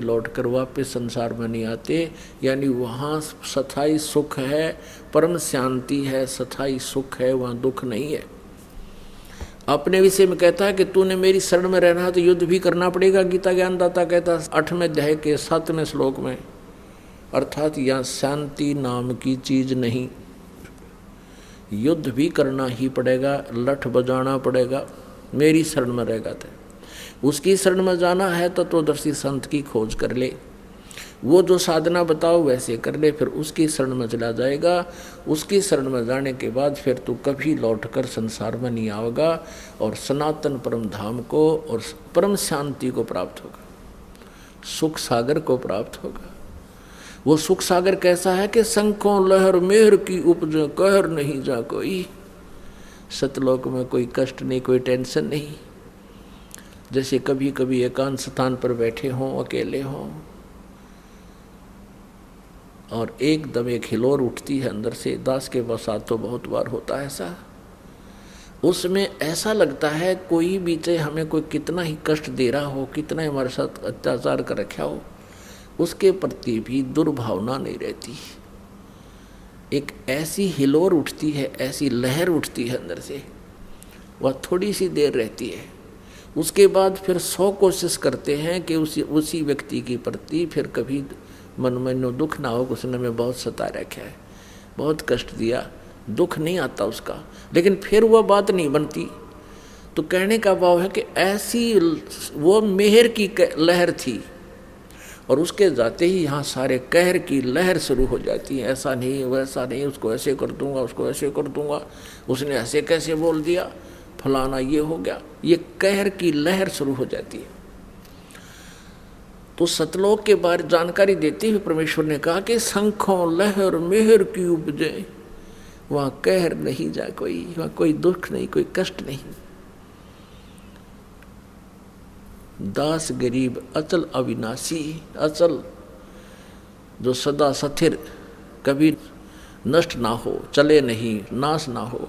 लौट कर वापस संसार में नहीं आते। यानी वहाँ स्थायी सुख है, परम शांति है, स्थायी सुख है, वहाँ दुख नहीं है। अपने विषय में कहता है कि तूने मेरी शरण में रहना है तो युद्ध भी करना पड़ेगा। गीता ज्ञानदाता कहता है 8वें अध्याय के 7वें श्लोक में, अर्थात यहाँ शांति नाम की चीज नहीं, युद्ध भी करना ही पड़ेगा, लठ बजाना पड़ेगा। मेरी शरण में रहेगा तो उसकी शरण में जाना है तो तत्वदर्शी संत की खोज कर ले, वो जो साधना बताओ वैसे कर ले, फिर उसकी शरण में चला जाएगा। उसकी शरण में जाने के बाद फिर तू कभी लौटकर संसार में नहीं आएगा और सनातन परम धाम को और परम शांति को प्राप्त होगा, सुख सागर को प्राप्त होगा। वो सुख सागर कैसा है कि शंखों लहर मेहर की उपज कहर नहीं जा कोई। सतलोक में कोई कष्ट नहीं, कोई टेंशन नहीं। जैसे कभी कभी एकांत स्थान पर बैठे हों, अकेले हों और एकदम एक हिलोर उठती है अंदर से, दास के साथ तो बहुत बार होता है ऐसा। उसमें ऐसा लगता है कोई भी चाहे हमें कोई कितना ही कष्ट दे रहा हो, कितना ही हमारे साथ अत्याचार कर रखा हो, उसके प्रति भी दुर्भावना नहीं रहती। एक ऐसी हिलोर उठती है, ऐसी लहर उठती है अंदर से, वह थोड़ी सी देर रहती है। उसके बाद फिर 100 कोशिश करते हैं कि उसी व्यक्ति के प्रति फिर कभी मन में दुख ना हो, उसने हमें बहुत सता रखा है, बहुत कष्ट दिया, दुख नहीं आता उसका, लेकिन फिर वह बात नहीं बनती। तो कहने का भाव है कि ऐसी वो मेहर की लहर थी और उसके जाते ही यहाँ सारे कहर की लहर शुरू हो जाती है। ऐसा नहीं, वैसा नहीं, उसको ऐसे कर दूंगा, उसको ऐसे कर दूंगा, उसने ऐसे कैसे बोल दिया, फलाना ये हो गया, ये कहर की लहर शुरू हो जाती है। तो सतलोक के बारे जानकारी देते हुए परमेश्वर ने कहा कि शंखों लहर मेहर की उपजे, वहाँ कहर नहीं जा कोई, वहाँ कोई दुख नहीं, कोई कष्ट नहीं। दास गरीब अचल अविनाशी, अचल जो सदा स्थिर, कभी नष्ट ना हो, चले नहीं, नाश ना हो,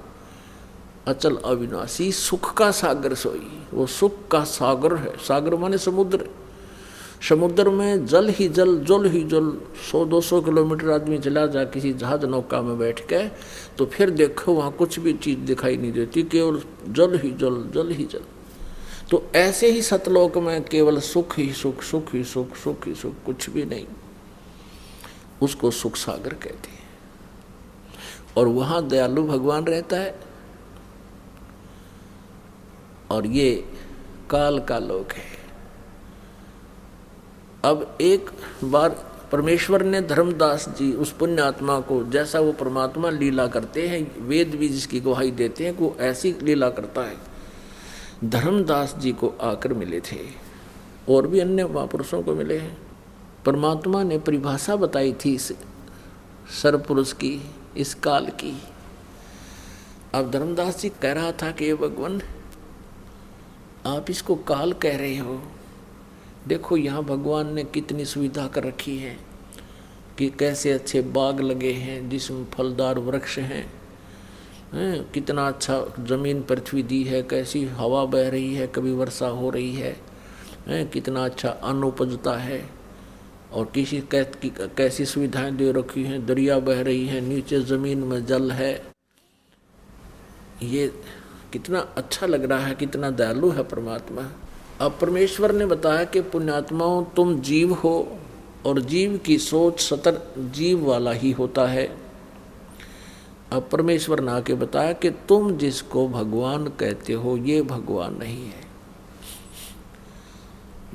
अचल अविनाशी, सुख का सागर सोई। वो सुख का सागर है। सागर माने समुद्र। समुद्र में जल ही जल, जल ही जल। 100-200 किलोमीटर आदमी चला जा किसी जहाज नौका में बैठ के, तो फिर देखो वहाँ कुछ भी चीज़ दिखाई नहीं देती, केवल जल ही जल, जल ही जल। तो ऐसे ही सतलोक में केवल सुख ही सुख, सुख ही सुख, सुख ही सुख, कुछ भी नहीं। उसको सुख सागर कहते हैं। और वहाँ दयालु भगवान रहता है। और ये काल का लोक है। अब एक बार परमेश्वर ने धर्मदास जी उस पुण्य आत्मा को, जैसा वो परमात्मा लीला करते हैं, वेद भी जिसकी गवाही देते हैं कि वो ऐसी लीला करता है, धर्मदास जी को आकर मिले थे और भी अन्य महापुरुषों को मिले हैं। परमात्मा ने परिभाषा बताई थी इस सर्वपुरुष की, इस काल की। अब धर्मदास जी कह रहा था कि भगवान आप इसको काल कह रहे हो, देखो यहाँ भगवान ने कितनी सुविधा कर रखी है कि कैसे अच्छे बाग लगे हैं जिसमें फलदार वृक्ष हैं, कितना अच्छा ज़मीन पृथ्वी दी है, कैसी हवा बह रही है, कभी वर्षा हो रही है, कितना अच्छा अन्न उपजता है, और कैसी सुविधाएं दे रखी हैं, दरिया बह रही है, नीचे ज़मीन में जल है। ये कितना अच्छा लग रहा है, कितना दयालु है परमात्मा। अब परमेश्वर ने बताया कि पुण्यात्माओं तुम जीव हो और जीव की सोच सतर जीव वाला ही होता है। अब परमेश्वर ने आके बताया कि तुम जिसको भगवान कहते हो ये भगवान नहीं है।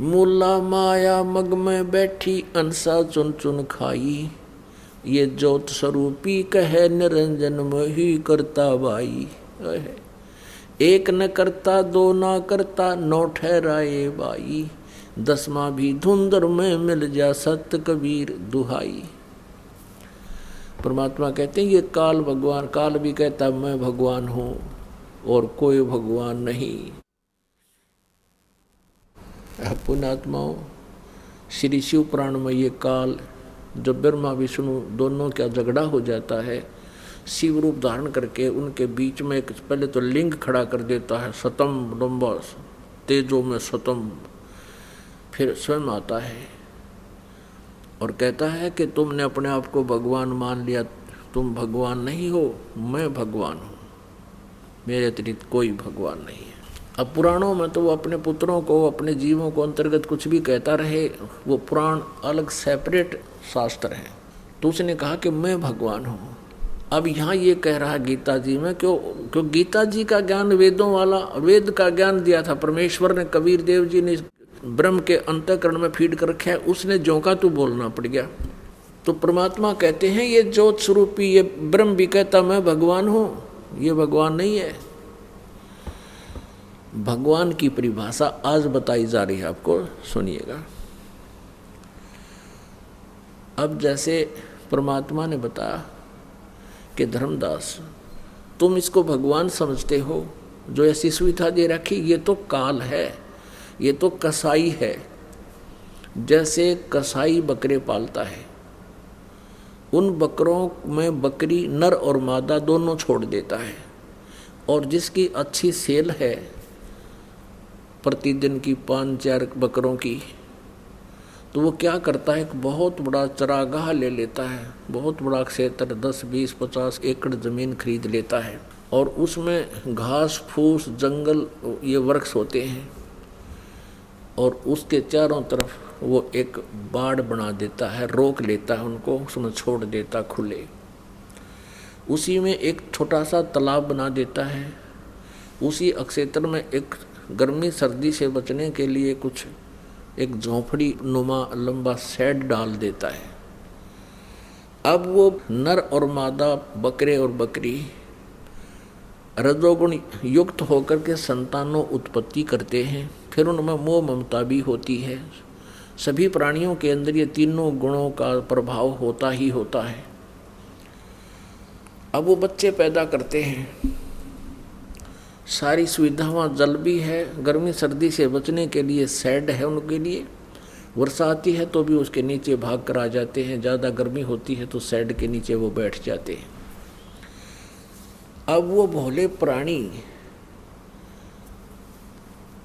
मूला माया मग में बैठी अंसा चुन चुन खाई, ये ज्योत स्वरूपी कहे निरंजन में ही करता बाई। एक न करता दो ना करता नौ ठहराए बाई, 10वां भी धुंधर में मिल जा सत्य कबीर दुहाई। परमात्मा कहते हैं ये काल भगवान, काल भी कहता मैं भगवान हूँ और कोई भगवान नहीं। पुण्यात्माओं, श्री शिव पुराण में ये काल, जब ब्रह्मा विष्णु दोनों का झगड़ा हो जाता है, शिव रूप धारण करके उनके बीच में एक पहले तो लिंग खड़ा कर देता है, सतम लंबा, तेजो में सतम, फिर स्वयं आता है और कहता है कि तुमने अपने आप को भगवान मान लिया, तुम भगवान नहीं हो, मैं भगवान हूँ, मेरे अतिरिक्त कोई भगवान नहीं है। अब पुराणों में तो वो अपने पुत्रों को, अपने जीवों को अंतर्गत कुछ भी कहता रहे, वो पुराण अलग सेपरेट शास्त्र है। तो उसने कहा कि मैं भगवान हूँ। अब यहाँ ये कह रहा है गीता जी में, क्यों गीता जी का ज्ञान वेदों वाला, वेद का ज्ञान दिया था परमेश्वर ने, कबीर देव जी ने ब्रह्म के अंतःकरण में फीड कर रखा है, उसने जोंका तो बोलना पड़ गया। तो परमात्मा कहते हैं ये ज्योत स्वरूपी ये ब्रह्म भी कहता मैं भगवान हूँ, ये भगवान नहीं है। भगवान की परिभाषा आज बताई जा रही है, आपको सुनिएगा। अब जैसे परमात्मा ने बताया कि धर्मदास तुम इसको भगवान समझते हो, जो ऐसी सुविधा दे रखी, ये तो काल है, ये तो कसाई है। जैसे कसाई बकरे पालता है, उन बकरों में बकरी नर और मादा दोनों छोड़ देता है, और जिसकी अच्छी सेल है प्रतिदिन की 5-4 बकरों की, तो वो क्या करता है, एक बहुत बड़ा चरागाह ले लेता है, बहुत बड़ा क्षेत्र 10, 20, 50 एकड़ ज़मीन खरीद लेता है, और उसमें घास फूस जंगल ये वृक्ष होते हैं, और उसके चारों तरफ वो एक बाड़ बना देता है, रोक लेता है उनको, उसमें छोड़ देता खुले। उसी में एक छोटा सा तालाब बना देता है, उसी क्षेत्र में एक गर्मी सर्दी से बचने के लिए कुछ एक झोंपड़ी नुमा लंबा शेड डाल देता है। अब वो नर और मादा बकरे और बकरी रजोगुण युक्त होकर के संतानों उत्पत्ति करते हैं, फिर उनमें मोह ममता भी होती है। सभी प्राणियों के अंदर ये तीनों गुणों का प्रभाव होता ही होता है। अब वो बच्चे पैदा करते हैं, सारी सुविधा वहाँ जल भी है, गर्मी सर्दी से बचने के लिए शेड है उनके लिए, वर्षा आती है तो भी उसके नीचे भाग कर आ जाते हैं, ज़्यादा गर्मी होती है तो शेड के नीचे वो बैठ जाते हैं। अब वो भोले प्राणी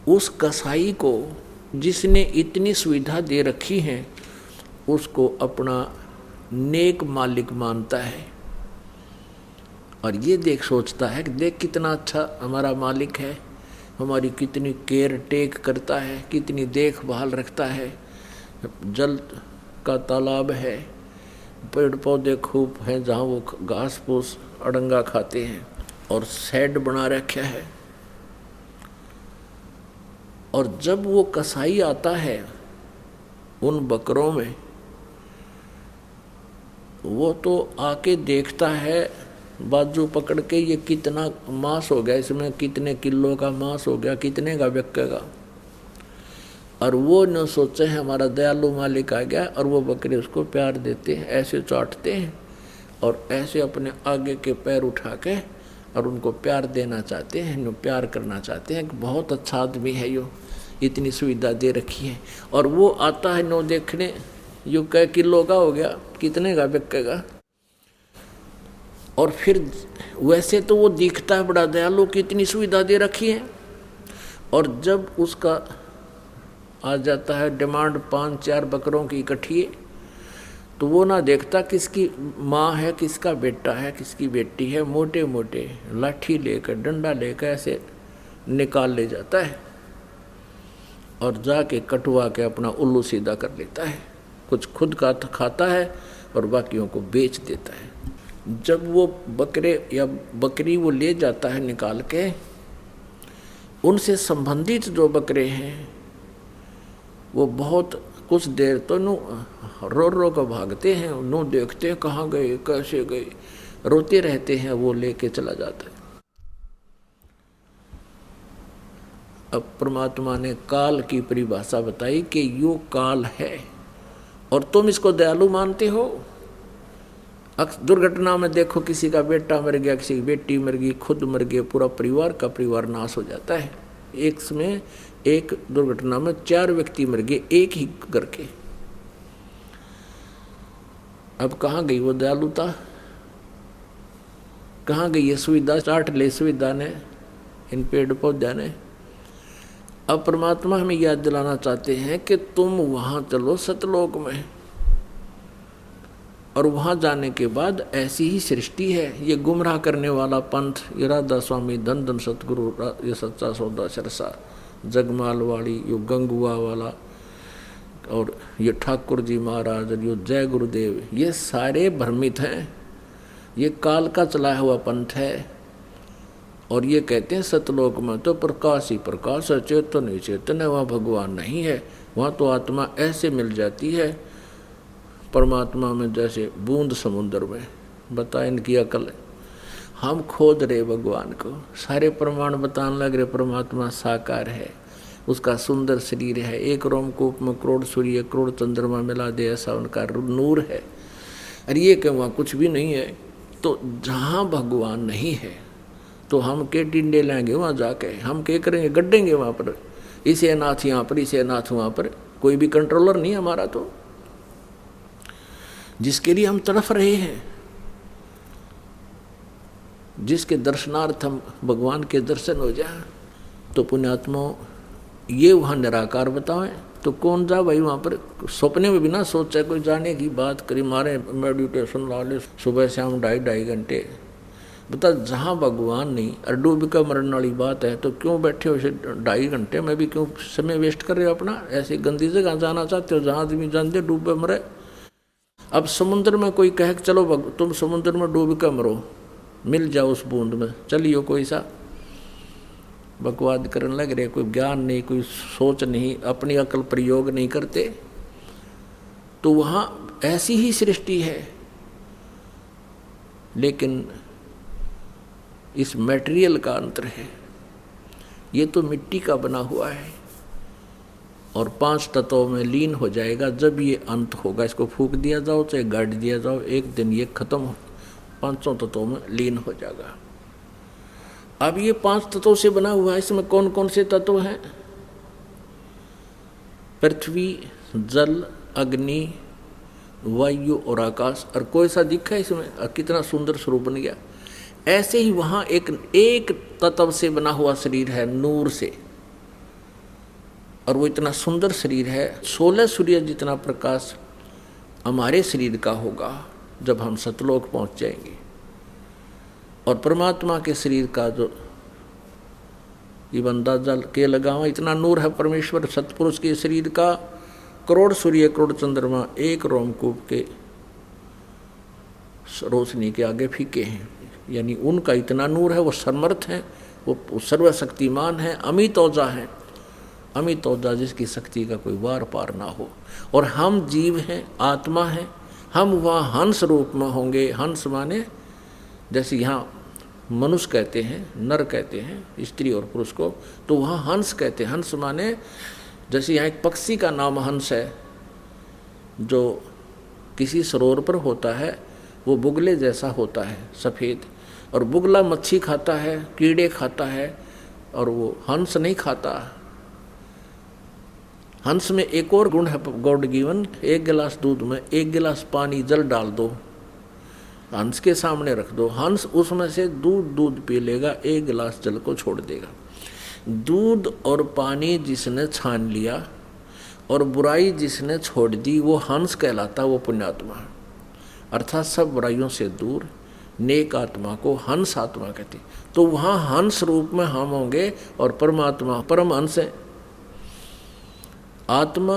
उस कसाई को जिसने इतनी सुविधा दे रखी है उसको अपना नेक मालिक मानता है, और ये देख सोचता है कि देख कितना अच्छा हमारा मालिक है, हमारी कितनी केयर टेक करता है, कितनी देखभाल रखता है, जल का तालाब है, पेड़ पौधे खूब हैं जहाँ वो घास फूस अड़ंगा खाते हैं, और शेड बना रखा है। और जब वो कसाई आता है उन बकरों में, वो तो आके देखता है बाजू पकड़ के, ये कितना मांस हो गया, इसमें कितने किलो का मांस हो गया, कितने का बिकेगा। और वो न सोचे हैं हमारा दयालु मालिक आ गया, और वो बकरे उसको प्यार देते हैं, ऐसे चाटते हैं और ऐसे अपने आगे के पैर उठा के और उनको प्यार देना चाहते हैं, नो प्यार करना चाहते हैं कि बहुत अच्छा आदमी है, यो इतनी सुविधा दे रखी है। और वो आता है नो देखने, यो कै किलो का हो गया, कितने का बिकेगा। और फिर वैसे तो वो दिखता है बड़ा दयालु कि इतनी सुविधा दे रखी है, और जब उसका आ जाता है डिमांड 5-4 बकरों की इकट्ठी, तो वो ना देखता किसकी माँ है, किसका बेटा है, किसकी बेटी है, मोटे मोटे लाठी लेकर डंडा लेकर ऐसे निकाल ले जाता है और जाके कटवा के अपना उल्लू सीधा कर लेता है। कुछ खुद का खाता है और बाकियों को बेच देता है। जब वो बकरे या बकरी वो ले जाता है निकाल के, उनसे संबंधित जो बकरे हैं वो बहुत कुछ देर तो नो रो रो कर भागते हैं, नो देखते हैं कहाँ गए, कैसे गए, रोते रहते हैं, वो लेके चला जाता है। अब परमात्मा ने काल की परिभाषा बताई कि यो काल है और तुम इसको दयालु मानते हो। दुर्घटना में देखो किसी का बेटा मर गया, किसी की बेटी मर गई, खुद मर गए, पूरा परिवार का परिवार नाश हो जाता है। एक दुर्घटना में 4 व्यक्ति मर गए, एक ही घर के। अब कहाँ गई वो दयालुता, कहाँ गई ये सुविधा, चाट ले सुविधा ने, इन पेड़ पौधे ने। अब परमात्मा हमें याद दिलाना चाहते हैं कि तुम वहाँ चलो सतलोक में, और वहाँ जाने के बाद ऐसी ही सृष्टि है। ये गुमराह करने वाला पंथ, ये राधा स्वामी, धन धन सतगुरु, ये सच्चा सौदा सरसा, जगमाल वाली, यो गंगुआ वाला, और ये ठाकुर जी महाराज, और यो जय गुरुदेव, ये सारे भ्रमित हैं। ये काल का चला हुआ पंथ है। और ये कहते हैं सतलोक में तो प्रकाश ही प्रकाश है, चेतन ही चेतन है, वहाँ भगवान नहीं है। वहाँ तो आत्मा ऐसे मिल जाती है परमात्मा में जैसे बूंद समुद्र में। बता इनकी अकल है। हम खोद रहे भगवान को, सारे प्रमाण बताने लग रहे परमात्मा साकार है, उसका सुंदर शरीर है, एक रोमकूप में करोड़ सूर्य करोड़ चंद्रमा मिला दे ऐसा उनका नूर है। अरे ये क्या वहाँ कुछ भी नहीं है। तो जहाँ भगवान नहीं है तो हम के टिंडे लेंगे वहाँ जाके, हम क्या करेंगे, गड्ढेंगे वहाँ पर, इसे अनाथ यहाँ पर, इसे अनाथ वहाँ पर। कोई भी कंट्रोलर नहीं हमारा। तो जिसके लिए हम तड़फ रहे हैं, जिसके दर्शनार्थ हम भगवान के दर्शन हो जाए, तो पुण्यात्मा ये वहाँ निराकार बताएं तो कौन जा भाई वहाँ पर। सपने में भी ना सोचा कोई जाने की बात करी, मारे मेडिटेशन ला ले सुबह शाम 2.5 घंटे। बता जहाँ भगवान नहीं और डूब का मरने वाली बात है तो क्यों बैठे हो 2.5 घंटे में भी, क्यों समय वेस्ट कर रहे हो अपना। ऐसी गंदी जगह जाना चाहते हो जहाँ आदमी जानते डूबे मरे। अब समुद्र में कोई कहे चलो तुम समुद्र में डूब कर मरो, मिल जाओ उस बूंद में, चलियो कोई सा बकवाद करने लग रहे। कोई ज्ञान नहीं, कोई सोच नहीं, अपनी अकल प्रयोग नहीं करते। तो वहाँ ऐसी ही सृष्टि है। लेकिन इस मटेरियल का अंतर है। ये तो मिट्टी का बना हुआ है और 5 तत्वों में लीन हो जाएगा जब ये अंत होगा। इसको फूंक दिया जाओ चाहे गाड़ दिया जाओ, एक दिन ये खत्म हो 5 तत्वों में लीन हो जाएगा। अब ये 5 तत्वों से बना हुआ है। इसमें कौन कौन से तत्व हैं? पृथ्वी, जल, अग्नि, वायु और आकाश। और कोई सा दिखा है इसमें? कितना सुंदर स्वरूप बन गया। ऐसे ही वहाँ एक तत्व से बना हुआ शरीर है, नूर से, और वो इतना सुंदर शरीर है। 16 सूर्य जितना प्रकाश हमारे शरीर का होगा जब हम सतलोक पहुँच जाएंगे। और परमात्मा के शरीर का जो ये बंदा जल के लगावा, इतना नूर है परमेश्वर सतपुरुष के शरीर का। करोड़ सूर्य करोड़ चंद्रमा एक रोमकूप के रोशनी के आगे फीके हैं। यानी उनका इतना नूर है, वो समर्थ हैं, वो सर्वशक्तिमान है, अमित औजा है। अमित औजा जिसकी शक्ति का कोई वार पार ना हो। और हम जीव हैं, आत्मा हैं, हम वहाँ हंस रूप में होंगे। हंस माने जैसे यहाँ मनुष्य कहते हैं, नर कहते हैं स्त्री और पुरुष को, तो वहाँ हंस कहते हैं। हंस माने जैसे यहाँ एक पक्षी का नाम हंस है जो किसी सरोवर पर होता है, वो बुगले जैसा होता है सफ़ेद, और बुगला मच्छी खाता है, कीड़े खाता है, और वो हंस नहीं खाता। हंस में एक और गुण है गॉड गिवन, 1 गिलास दूध में 1 गिलास पानी जल डाल दो, हंस के सामने रख दो, हंस उसमें से दूध पी लेगा, 1 गिलास जल को छोड़ देगा। दूध और पानी जिसने छान लिया और बुराई जिसने छोड़ दी, वो हंस कहलाता, वो पुण्यात्मा। अर्थात सब बुराइयों से दूर नेक आत्मा को हंस आत्मा कहते। तो वहाँ हंस रूप में हम होंगे और परमात्मा परम हंस है। आत्मा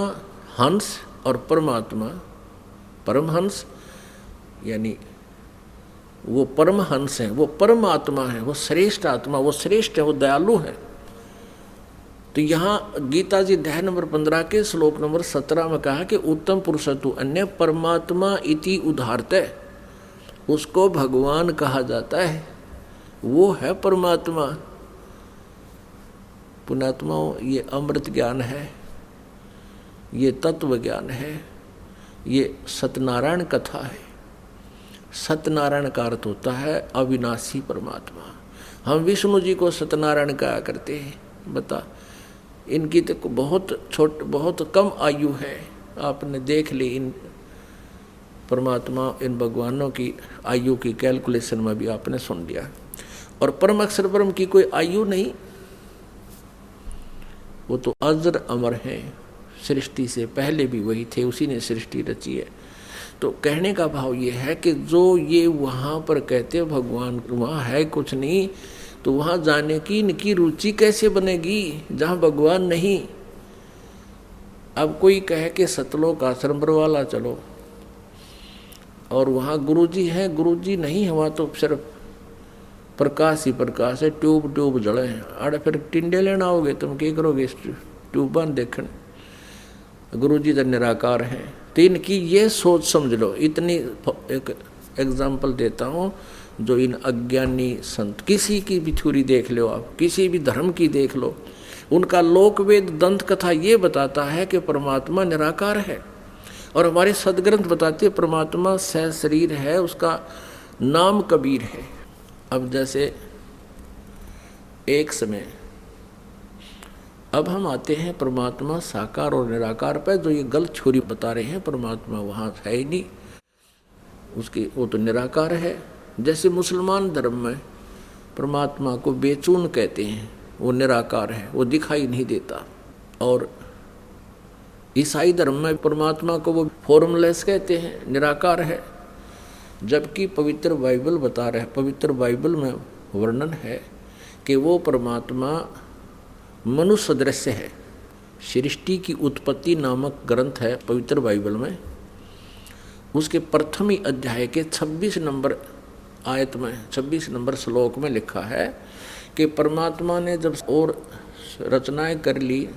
हंस और परमात्मा परमहंस, यानी वो परमहंस है, वो परम आत्मा है, वो श्रेष्ठ आत्मा, वो श्रेष्ठ है, वो दयालु है। तो यहाँ गीता जी अध्याय नंबर 15 के श्लोक नंबर 17 में कहा कि उत्तम पुरुषतु अन्य परमात्मा इति उदाहरते, उसको भगवान कहा जाता है, वो है परमात्मा। पुण्यात्मा, ये अमृत ज्ञान है, ये तत्व ज्ञान है, ये सत्यनारायण कथा है। सत्यनारायण का अर्थ होता है अविनाशी परमात्मा। हम विष्णु जी को सत्यनारायण कहा करते हैं। बता, इनकी तो बहुत कम आयु है। आपने देख ली इन परमात्मा, इन भगवानों की आयु की कैलकुलेशन में भी आपने सुन लिया। और परम अक्षर ब्रह्म की कोई आयु नहीं, वो तो अजर अमर हैं, सृष्टि से पहले भी वही थे, उसी ने सृष्टि रची है। तो कहने का भाव ये है कि जो ये वहाँ पर कहते भगवान वहाँ है कुछ नहीं, तो वहाँ जाने की इनकी रुचि कैसे बनेगी जहाँ भगवान नहीं। अब कोई कहे कि सतलोक आश्रम बरवाला चलो और वहाँ गुरुजी हैं, गुरुजी नहीं है वहाँ, तो सिर्फ प्रकाश ही प्रकाश है, ट्यूब ट्यूब जड़े हैं। अरे फिर टिंडे लेना होगे तुम क्या करोगे इस ट्यूबान देखने, गुरुजी तो निराकार हैं। तो इनकी ये सोच समझ लो। इतनी एक एग्जाम्पल देता हूँ, जो इन अज्ञानी संत किसी की भी थ्योरी देख लो आप, किसी भी धर्म की देख लो, उनका लोकवेद दंत कथा ये बताता है कि परमात्मा निराकार है, और हमारे सदग्रंथ बताते हैं परमात्मा सह शरीर है, उसका नाम कबीर है। अब जैसे एक समय अब हम आते हैं परमात्मा साकार और निराकार पर, जो ये गलत छोरी बता रहे हैं परमात्मा वहाँ है ही नहीं, उसकी वो तो निराकार है। जैसे मुसलमान धर्म में परमात्मा को बेचून कहते हैं, वो निराकार है, वो दिखाई नहीं देता। और ईसाई धर्म में परमात्मा को वो फॉर्मलेस कहते हैं, निराकार है। जबकि पवित्र बाइबल बता रहे, पवित्र बाइबल में वर्णन है कि वो परमात्मा मनुष्य दृश्य है। सृष्टि की उत्पत्ति नामक ग्रंथ है पवित्र बाइबल में, उसके प्रथम ही अध्याय के 26 नंबर आयत में 26 नंबर श्लोक में लिखा है कि परमात्मा ने जब और रचनाएं कर ली,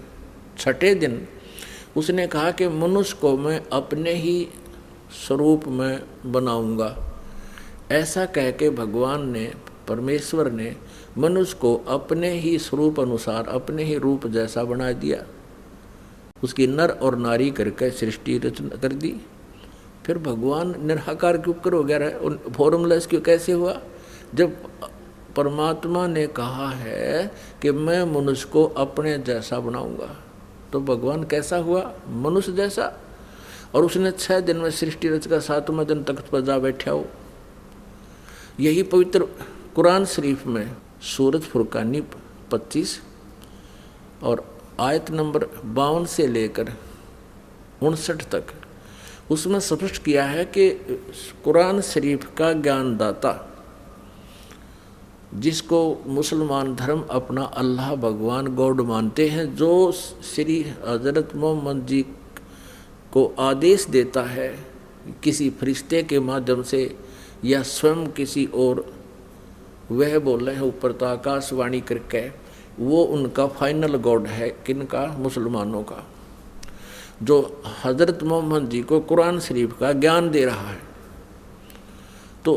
छठे दिन उसने कहा कि मनुष्य को मैं अपने ही स्वरूप में बनाऊंगा। ऐसा कह के भगवान ने, परमेश्वर ने मनुष्य को अपने ही स्वरूप अनुसार, अपने ही रूप जैसा बना दिया, उसकी नर और नारी करके सृष्टि रचना कर दी। फिर भगवान निराकार क्यों करोगे, फॉर्मलेस क्यों कैसे हुआ? जब परमात्मा ने कहा है कि मैं मनुष्य को अपने जैसा बनाऊंगा, तो भगवान कैसा हुआ? मनुष्य जैसा। और उसने 6 दिन में सृष्टि रचकर 7वें दिन तख्त पर जा बैठा हो। यही पवित्र कुरान शरीफ में सूरत फुरकानी 25 और आयत नंबर 52 से लेकर 59 तक उसमें स्पष्ट किया है कि कुरान शरीफ का ज्ञानदाता, जिसको मुसलमान धर्म अपना अल्लाह भगवान गॉड मानते हैं, जो श्री हजरत मोहम्मद जी को आदेश देता है किसी फरिश्ते के माध्यम से या स्वयं किसी और, वह बोल रहे हैं ऊपर तो आकाशवाणी करके, वो उनका फाइनल गॉड है। किनका? मुसलमानों का, जो हजरत मोहम्मद जी को कुरान शरीफ का ज्ञान दे रहा है। तो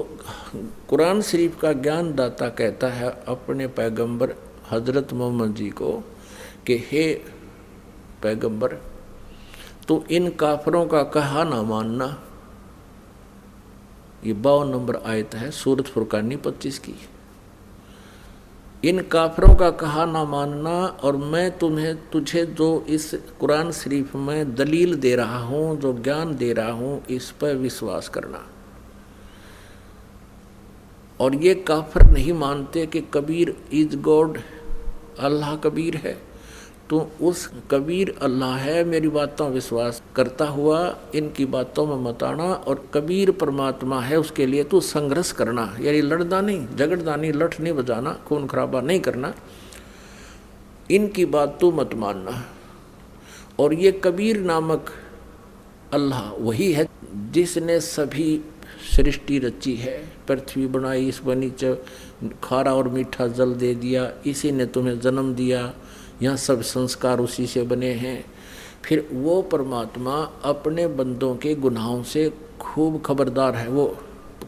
कुरान शरीफ का ज्ञान दाता कहता है अपने पैगंबर हजरत मोहम्मद जी को कि हे पैगंबर, तो इन काफरों का कहा ना मानना। ये 52 नंबर आयत है सूरत फुरकानी 25 की। इन काफरों का कहा ना मानना, और मैं तुझे जो इस कुरान शरीफ में दलील दे रहा हूँ, जो ज्ञान दे रहा हूँ, इस पर विश्वास करना। और ये काफर नहीं मानते कि कबीर इज गॉड, अल्लाह कबीर है, तो उस कबीर अल्लाह है मेरी बातों विश्वास करता हुआ इनकी बातों में मत आना। और कबीर परमात्मा है, उसके लिए तू संघर्ष करना, यानी लड़ना नहीं, झगड़ना नहीं, लठ नहीं बजाना, खून खराबा नहीं करना, इनकी बात तू मत मानना। और ये कबीर नामक अल्लाह वही है जिसने सभी सृष्टि रची है, पृथ्वी बनाई, इस नीचे खारा और मीठा जल दे दिया, इसी ने तुम्हें जन्म दिया, यहाँ सब संस्कार उसी से बने हैं। फिर वो परमात्मा अपने बंदों के गुनाहों से खूब खबरदार है। वो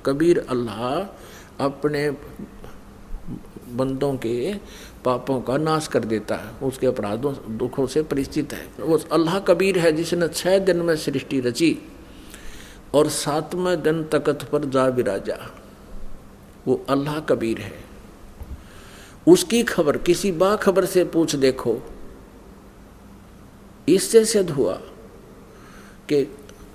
कबीर अल्लाह अपने बंदों के पापों का नाश कर देता है, उसके अपराधों दुखों से परिचित है। वो अल्लाह कबीर है जिसने 6 दिन में सृष्टि रची और 7वें दिन तख्त पर जा विराजा। वो अल्लाह कबीर है। उसकी खबर किसी बाखबर से पूछ देखो, इससे सिद्ध हुआ कि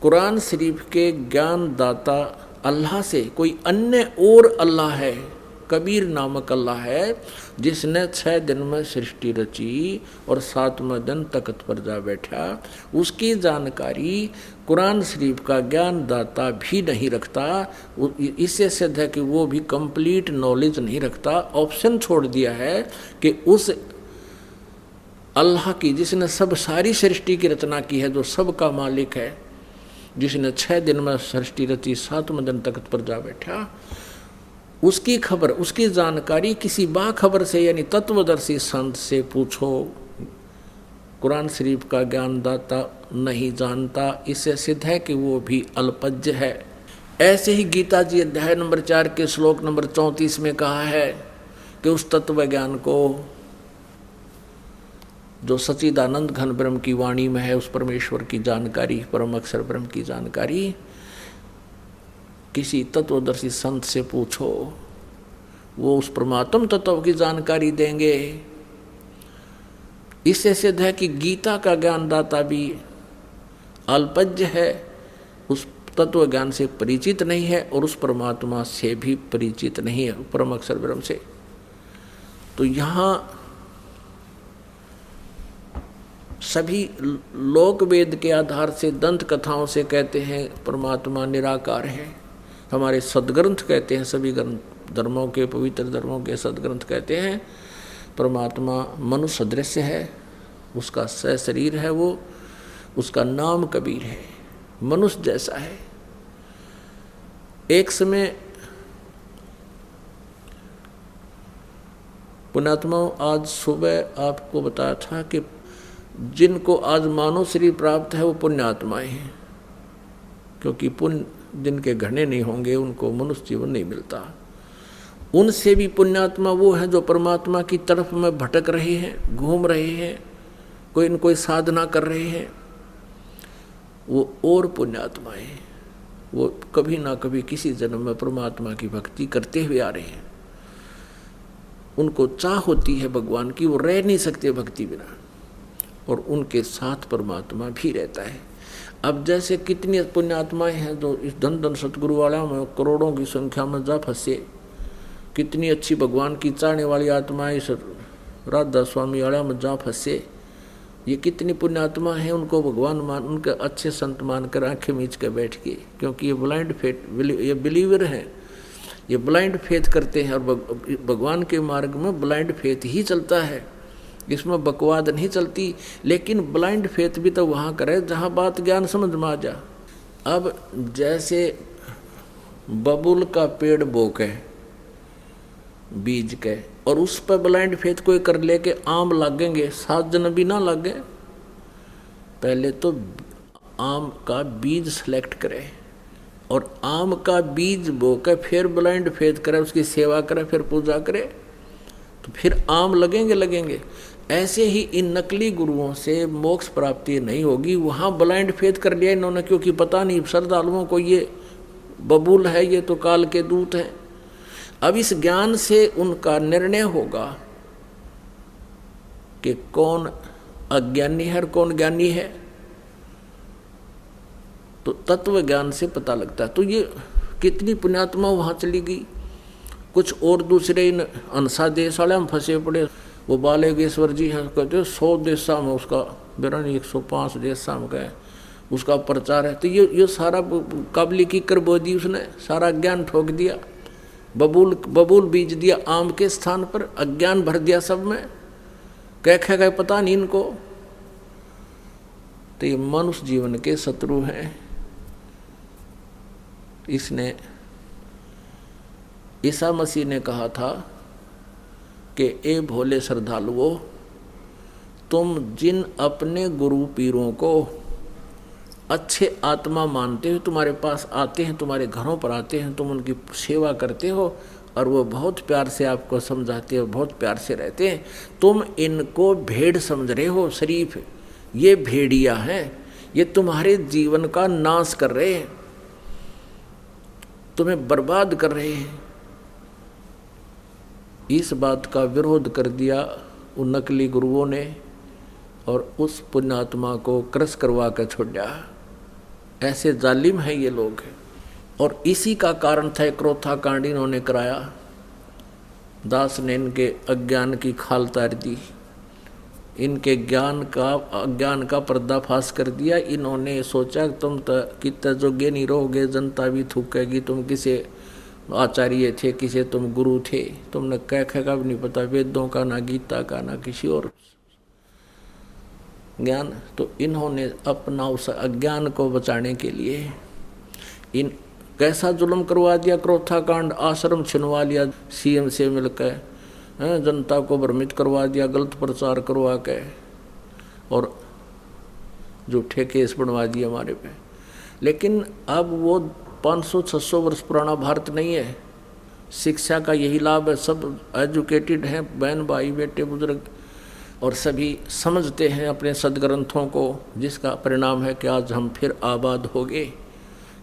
कुरान शरीफ के ज्ञान दाता अल्लाह से कोई अन्य और अल्लाह है कबीर नामक अल्लाह है जिसने 6 दिन में सृष्टि रची और 7वें दिन तख्त पर जा बैठा। उसकी जानकारी कुरान शरीफ का ज्ञान दाता भी नहीं रखता। इससे सिद्ध है कि वो भी कंप्लीट नॉलेज नहीं रखता। ऑप्शन छोड़ दिया है कि उस अल्लाह की जिसने सब सारी सृष्टि की रचना की है, जो सबका मालिक है, जिसने 6 दिन में सृष्टि रची 7वें दिन तख्त पर जा बैठा, उसकी खबर, उसकी जानकारी किसी बाखबर से यानी तत्वदर्शी संत से पूछो। कुरान शरीफ का ज्ञानदाता नहीं जानता। इससे सिद्ध है कि वो भी अल्पज्ञ है। ऐसे ही गीता जी अध्याय नंबर 4 के श्लोक नंबर 34 में कहा है कि उस तत्व ज्ञान को जो सच्चिदानंद घन ब्रह्म की वाणी में है, उस परमेश्वर की जानकारी, परम अक्षर ब्रह्म की जानकारी किसी तत्वदर्शी संत से पूछो, वो उस परमात्म तत्व की जानकारी देंगे। इससे सिद्ध है कि गीता का ज्ञानदाता भी अल्पज्ञ है, उस तत्व ज्ञान से परिचित नहीं है और उस परमात्मा से भी परिचित नहीं है, परम अक्षर ब्रह्म से। तो यहाँ सभी लोक वेद के आधार से, दंत कथाओं से कहते हैं परमात्मा निराकार है। हमारे सदग्रंथ कहते हैं, सभी ग्रंथ धर्मों के, पवित्र धर्मों के सदग्रंथ कहते हैं परमात्मा मनुष्य सदृश है, उसका शरीर है, वो उसका नाम कबीर है, मनुष्य जैसा है। एक समय पुण्यात्मा आज सुबह आपको बताया था कि जिनको आज मानव शरीर प्राप्त है वो पुण्यात्माएं हैं, क्योंकि पुण्य जिनके घने नहीं होंगे उनको मनुष्य जीवन नहीं मिलता। उनसे भी पुण्यात्मा वो है जो परमात्मा की तरफ में भटक रहे हैं, घूम रहे हैं, कोई न कोई साधना कर रहे हैं, वो और पुण्यात्माएं, वो कभी ना कभी किसी जन्म में परमात्मा की भक्ति करते हुए आ रहे हैं। उनको चाह होती है भगवान की, वो रह नहीं सकते भक्ति बिना, और उनके साथ परमात्मा भी रहता है। अब जैसे कितनी पुण्यात्माएं हैं जो इस धन धन सतगुरु वाला में करोड़ों की संख्या में जा फंसे, कितनी अच्छी भगवान की चाहने वाली आत्माएं इस राधा स्वामी वाला में जा फंसे, ये कितनी पुण्यात्मा है। उनको भगवान मान, उनके अच्छे संत मानकर आंखें मीच के बैठ के, क्योंकि ये ब्लाइंड फेथ, ये बिलीवर हैं, ये ब्लाइंड फेथ करते हैं। और भगवान के मार्ग में ब्लाइंड फेथ ही चलता है, इसमें बकवाद नहीं चलती। लेकिन ब्लाइंड फेथ भी तो वहाँ करे जहाँ बात ज्ञान समझ में आ जा। अब जैसे बबूल का पेड़ बोके बीज के, और उस पर ब्लाइंड फेथ कोई कर ले के आम लागेंगे, 7 जन भी ना लागे। पहले तो आम का बीज सेलेक्ट करे और आम का बीज बोके फिर ब्लाइंड फेथ करे, उसकी सेवा करे, फिर पूजा करे, तो फिर आम लगेंगे। ऐसे ही इन नकली गुरुओं से मोक्ष प्राप्ति नहीं होगी। वहाँ ब्लाइंड फेथ कर लिया इन्होंने, क्योंकि पता नहीं श्रद्धालुओं को ये बबूल है, ये तो काल के दूत हैं। अब इस ज्ञान से उनका निर्णय होगा कि कौन अज्ञानी है और कौन ज्ञानी है, तो तत्व ज्ञान से पता लगता है। तो ये कितनी पुण्यात्मा वहाँ चली गई। कुछ और दूसरे इन अंसा देश वाले हम फंसे पड़े। वो बालेगेश्वर जी हैं, कहते 100 देशा में उसका बेरानी 105 देशा में गए, उसका प्रचार है। तो ये सारा काबली की कर बो दी उसने, सारा ज्ञान ठोक दिया, बबूल बीज दिया आम के स्थान पर, अज्ञान भर दिया सब में। कह गए पता नहीं इनको। तो ये मनुष्य जीवन के शत्रु हैं। इसने ईसा मसीह ने कहा था कि ए भोले श्रद्धालुओं, तुम जिन अपने गुरु पीरों को अच्छे आत्मा मानते हो, तुम्हारे पास आते हैं, तुम्हारे घरों पर आते हैं, तुम उनकी सेवा करते हो और वो बहुत प्यार से आपको समझाते हो, बहुत प्यार से रहते हैं, तुम इनको भेड़ समझ रहे हो। शरीफ ये भेड़िया हैं, ये तुम्हारे जीवन का नाश कर रहे हैं, तुम्हें बर्बाद कर रहे हैं। इस बात का विरोध कर दिया उन नकली गुरुओं ने और उस पुण्यात्मा को क्रश करवा कर छोड़ दिया। ऐसे जालिम हैं ये लोग। और इसी का कारण था क्रोथा कांड इन्होंने कराया दास ने इनके अज्ञान की खाल तार दी, इनके अज्ञान का पर्दाफाश कर दिया। इन्होंने सोचा तुम तो कितना जोगे नहीं रहोगे, जनता भी थूकेगी, तुम किसे आचार्य थे, किसे तुम गुरु थे, तुमने कह का भी नहीं पता, वेदों का ना गीता का ना किसी और ज्ञान। तो इन्होंने अपना उस अज्ञान को बचाने के लिए इन कैसा जुल्म करवा दिया, क्रोथा कांड, आश्रम छिनवा लिया सीएम से मिलकर, जनता को भ्रमित करवा दिया, गलत प्रचार करवा के, और झूठे केस बनवा दिए हमारे पे। लेकिन अब वो 500-600 वर्ष पुराना भारत नहीं है। शिक्षा का यही लाभ है, सब एजुकेटेड हैं, बहन भाई बेटे बुजुर्ग, और सभी समझते हैं अपने सदग्रंथों को, जिसका परिणाम है कि आज हम फिर आबाद हो गए,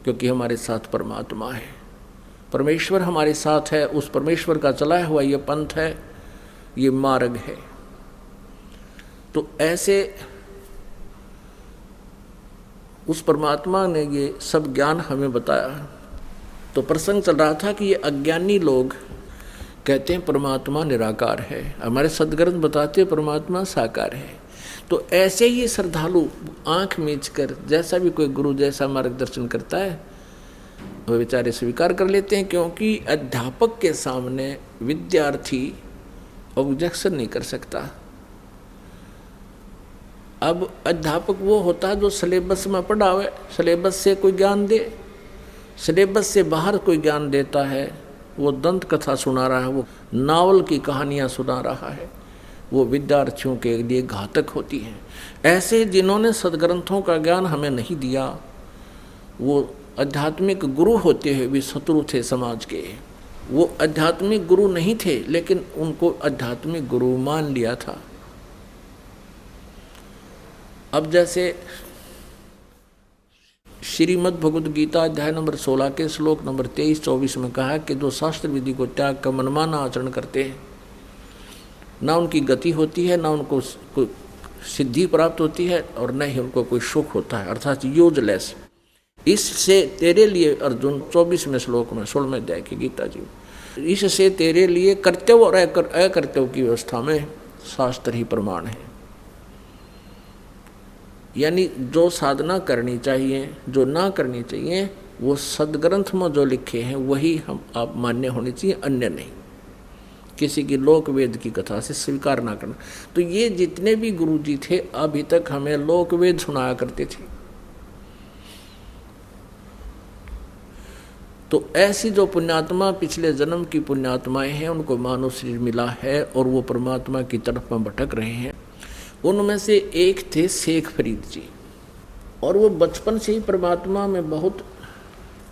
क्योंकि हमारे साथ परमात्मा है, परमेश्वर हमारे साथ है। उस परमेश्वर का चलाया हुआ ये पंथ है, ये मार्ग है। तो ऐसे उस परमात्मा ने ये सब ज्ञान हमें बताया। तो प्रसंग चल रहा था कि ये अज्ञानी लोग कहते हैं परमात्मा निराकार है, हमारे सदग्रंथ बताते हैं परमात्मा साकार है। तो ऐसे ही श्रद्धालु आंख मीच कर, जैसा भी कोई गुरु जैसा मार्गदर्शन करता है, वो बेचारे स्वीकार कर लेते हैं, क्योंकि अध्यापक के सामने विद्यार्थी ऑब्जेक्शन नहीं कर सकता। अब अध्यापक वो होता है जो सिलेबस में पढ़ावे, सिलेबस से कोई ज्ञान दे। सिलेबस से बाहर कोई ज्ञान देता है, वो दंत कथा सुना रहा है, वो नावल की कहानियाँ सुना रहा है, वो विद्यार्थियों के लिए घातक होती हैं। ऐसे जिन्होंने सदग्रंथों का ज्ञान हमें नहीं दिया, वो आध्यात्मिक गुरु होते हुए भी शत्रु थे समाज के। वो आध्यात्मिक गुरु नहीं थे, लेकिन उनको आध्यात्मिक गुरु मान लिया था। अब जैसे श्रीमद् भगवद गीता अध्याय नंबर 16 के श्लोक नंबर 23-24 में कहा कि जो शास्त्र विधि को त्याग कर मनमाना आचरण करते हैं, ना उनकी गति होती है, ना उनको कोई सिद्धि प्राप्त होती है, और न ही उनको कोई सुख होता है, अर्थात यूजलेस। इससे तेरे लिए अर्जुन 24वें श्लोक में 16वें अध्याय की गीता जी, इससे तेरे लिए कर्तव्य और अकर्तव्य की व्यवस्था में शास्त्र ही प्रमाण है। यानी जो साधना करनी चाहिए, जो ना करनी चाहिए, वो सदग्रंथ में जो लिखे हैं वही हम आप मान्य होनी चाहिए, अन्य नहीं। किसी की लोक वेद की कथा से स्वीकार ना करना। तो ये जितने भी गुरु जी थे अभी तक हमें लोक वेद सुनाया करते थे। तो ऐसी जो पुण्यात्मा पिछले जन्म की पुण्यात्माएं हैं, उनको मानव शरीर मिला है और वो परमात्मा की तरफ में भटक रहे हैं। उनमें से एक थे शेख फरीद जी, और वो बचपन से ही परमात्मा में बहुत,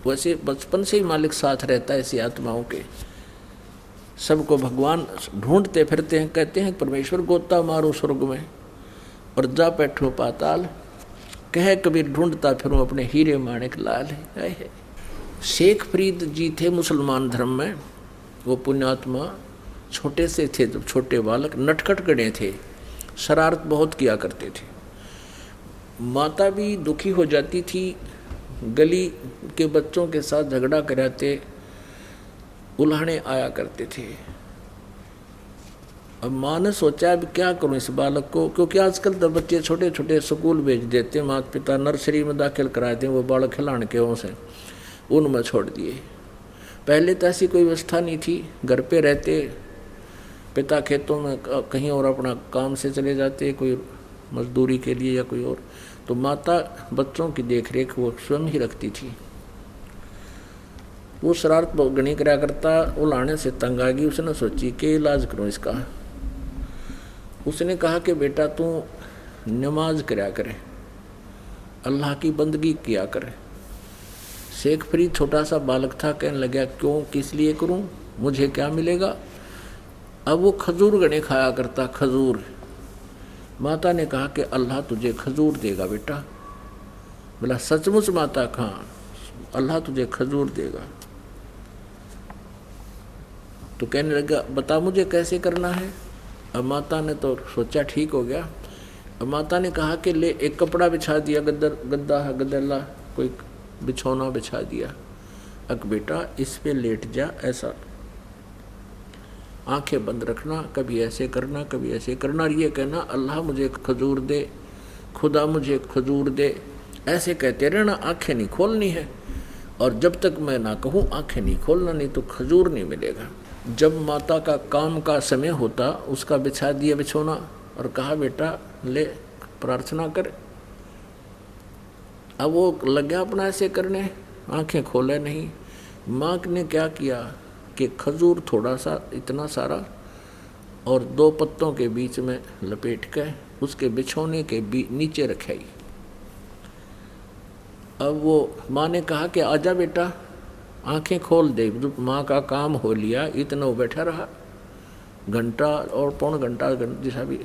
वैसे बचपन से ही मालिक साथ रहता है ऐसी आत्माओं के। सबको भगवान ढूंढते फिरते हैं, कहते हैं परमेश्वर गोता मारो स्वर्ग में और जा बैठो पाताल, कह कबीर ढूंढता फिरूं अपने हीरे माणिक लाल है। शेख फरीद जी थे मुसलमान धर्म में। वो पुण्यात्मा छोटे से थे, जब छोटे बालक नटखट गणे थे, शरारत बहुत किया करते थे। माता भी दुखी हो जाती थी, गली के बच्चों के साथ झगड़ा कराते, उल्हाने आया करते थे। अब माँ ने सोचा अब क्या करूं इस बालक को, क्योंकि आजकल तो बच्चे छोटे छोटे स्कूल भेज देते हैं, माता पिता नर्सरी में दाखिल कराते हैं, वो बालक खिलाने के वहाँ से उनमें छोड़ दिए। पहले तो ऐसी कोई व्यवस्था नहीं थी, घर पे रहते, पिता खेतों में कहीं और अपना काम से चले जाते, कोई मजदूरी के लिए या कोई और, तो माता बच्चों की देखरेख वो स्वयं ही रखती थी। वो शरारत गणी करा करता, उलाने से तंग आ गई। उसने सोची कि इलाज करूं इसका। उसने कहा कि बेटा तू नमाज करा करे, अल्लाह की बंदगी किया करे। शेख फरीद छोटा सा बालक था, कहने लगा क्यों, किस लिए करूं, मुझे क्या मिलेगा। अब वो खजूर गणे खाया करता, खजूर। माता ने कहा कि अल्लाह तुझे खजूर देगा बेटा। बोला सचमुच माता, कहाँ, अल्लाह तुझे खजूर देगा। तो कहने लगा बता मुझे कैसे करना है। अब माता ने तो सोचा ठीक हो गया। अब माता ने कहा कि ले एक कपड़ा बिछा दिया, गद्दा कोई बिछौना बिछा दिया, अब बेटा इस पे लेट जा ऐसा। आंखें बंद रखना, कभी ऐसे करना कभी ऐसे करना, और ये कहना अल्लाह मुझे खजूर दे, खुदा मुझे खजूर दे, ऐसे कहते रहना, आंखें नहीं खोलनी है। और जब तक मैं ना कहूँ आंखें नहीं खोलना, नहीं तो खजूर नहीं मिलेगा। जब माता का काम का समय होता, उसका बिछा दिया बिछोना और कहा बेटा ले प्रार्थना कर। अब वो लग गया अपना ऐसे करने, आंखें खोले नहीं। माँ ने क्या किया कि खजूर थोड़ा सा इतना सारा और 2 पत्तों के बीच में लपेट के उसके बिछोने के नीचे रखाई। अब वो माँ ने कहा कि आजा बेटा आंखें खोल दे। माँ का काम हो लिया, इतना वो बैठा रहा, घंटा और 1.25 घंटा जैसा भी।